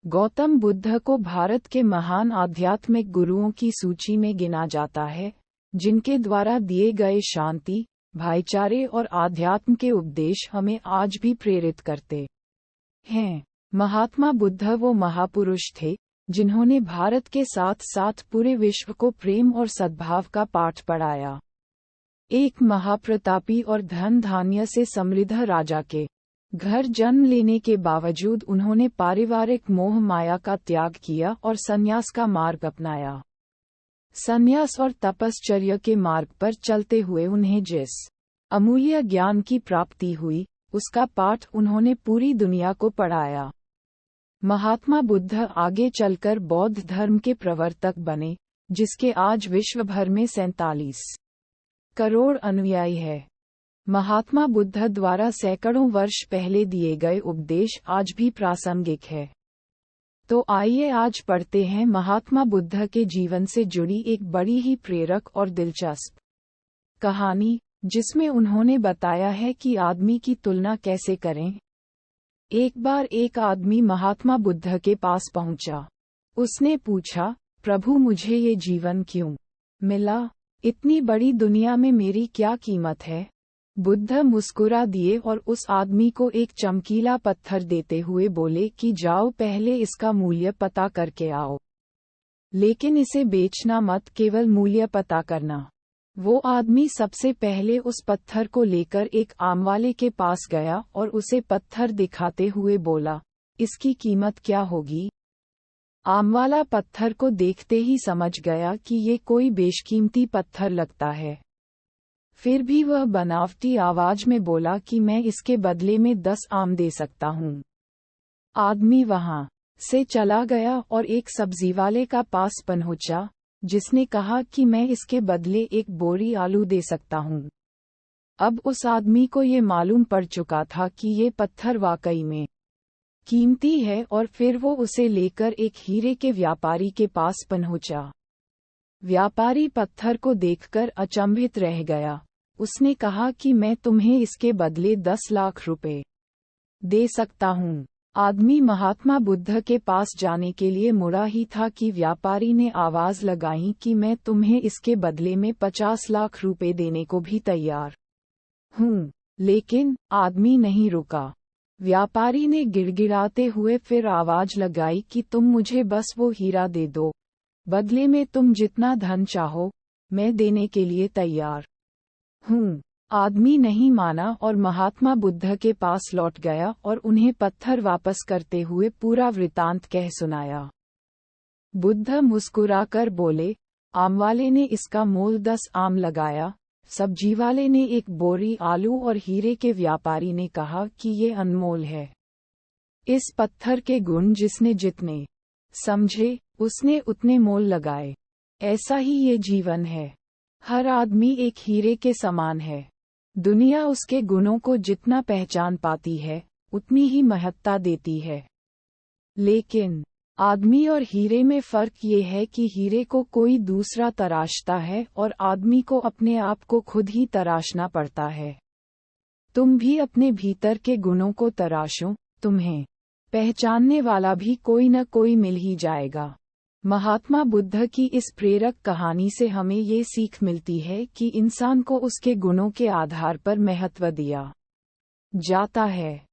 गौतम बुद्ध को भारत के महान आध्यात्मिक गुरुओं की सूची में गिना जाता है, जिनके द्वारा दिए गए शांति, भाईचारे और आध्यात्म के उपदेश हमें आज भी प्रेरित करते हैं। महात्मा बुद्ध वो महापुरुष थे, जिन्होंने भारत के साथ साथ पूरे विश्व को प्रेम और सद्भाव का पाठ पढ़ाया। एक महाप्रतापी और धन धान्य से समृद्ध राजा के घर जन्म लेने के बावजूद उन्होंने पारिवारिक मोह माया का त्याग किया और संन्यास का मार्ग अपनाया। संन्यास और तपश्चर्या के मार्ग पर चलते हुए उन्हें जिस अमूल्य ज्ञान की प्राप्ति हुई, उसका पाठ उन्होंने पूरी दुनिया को पढ़ाया। महात्मा बुद्ध आगे चलकर बौद्ध धर्म के प्रवर्तक बने, जिसके आज विश्व भर में 47 करोड़ अनुयायी है। महात्मा बुद्ध द्वारा सैकड़ों वर्ष पहले दिए गए उपदेश आज भी प्रासंगिक है। तो आइए आज पढ़ते हैं महात्मा बुद्ध के जीवन से जुड़ी एक बड़ी ही प्रेरक और दिलचस्प कहानी, जिसमें उन्होंने बताया है कि आदमी की तुलना कैसे करें। एक बार एक आदमी महात्मा बुद्ध के पास पहुंचा। उसने पूछा, प्रभु मुझे ये जीवन क्यों मिला? इतनी बड़ी दुनिया में मेरी क्या कीमत है? बुद्ध मुस्कुरा दिए और उस आदमी को एक चमकीला पत्थर देते हुए बोले कि जाओ पहले इसका मूल्य पता करके आओ। लेकिन इसे बेचना मत, केवल मूल्य पता करना। वो आदमी सबसे पहले उस पत्थर को लेकर एक आमवाले के पास गया और उसे पत्थर दिखाते हुए बोला, इसकी कीमत क्या होगी? आमवाला पत्थर को देखते ही समझ गया कि ये कोई बेशकीमती पत्थर लगता है। फिर भी वह बनावटी आवाज में बोला कि मैं इसके बदले में 10 आम दे सकता हूँ। आदमी वहां से चला गया और एक सब्जीवाले का पास पहुंचा, जिसने कहा कि मैं इसके बदले एक बोरी आलू दे सकता हूँ। अब उस आदमी को ये मालूम पड़ चुका था कि ये पत्थर वाकई में कीमती है, और फिर वो उसे लेकर एक हीरे के व्यापारी के पास पहुंचा। व्यापारी पत्थर को देखकर अचंभित रह गया। उसने कहा कि मैं तुम्हें इसके बदले 10 लाख रुपए दे सकता हूँ। आदमी महात्मा बुद्ध के पास जाने के लिए मुड़ा ही था कि व्यापारी ने आवाज लगाई कि मैं तुम्हें इसके बदले में 50 लाख रुपए देने को भी तैयार हूँ। लेकिन आदमी नहीं रुका। व्यापारी ने गिड़गिड़ाते हुए फिर आवाज लगाई कि तुम मुझे बस वो हीरा दे दो, बदले में तुम जितना धन चाहो मैं देने के लिए तैयार हूँ। आदमी नहीं माना और महात्मा बुद्ध के पास लौट गया और उन्हें पत्थर वापस करते हुए पूरा वृतांत कह सुनाया। बुद्ध मुस्कुराकर बोले, आमवाले ने इसका मोल 10 आम लगाया, सब्जीवाले ने एक बोरी आलू और हीरे के व्यापारी ने कहा कि ये अनमोल है। इस पत्थर के गुण जिसने जितने समझे, उसने उतने मोल लगाए। ऐसा ही ये जीवन है। हर आदमी एक हीरे के समान है। दुनिया उसके गुणों को जितना पहचान पाती है, उतनी ही महत्ता देती है। लेकिन आदमी और हीरे में फर्क ये है कि हीरे को कोई दूसरा तराशता है और आदमी को अपने आप को खुद ही तराशना पड़ता है। तुम भी अपने भीतर के गुणों को तराशो, तुम्हें पहचानने वाला भी कोई न कोई मिल ही जाएगा। महात्मा बुद्ध की इस प्रेरक कहानी से हमें ये सीख मिलती है कि इंसान को उसके गुणों के आधार पर महत्व दिया जाता है।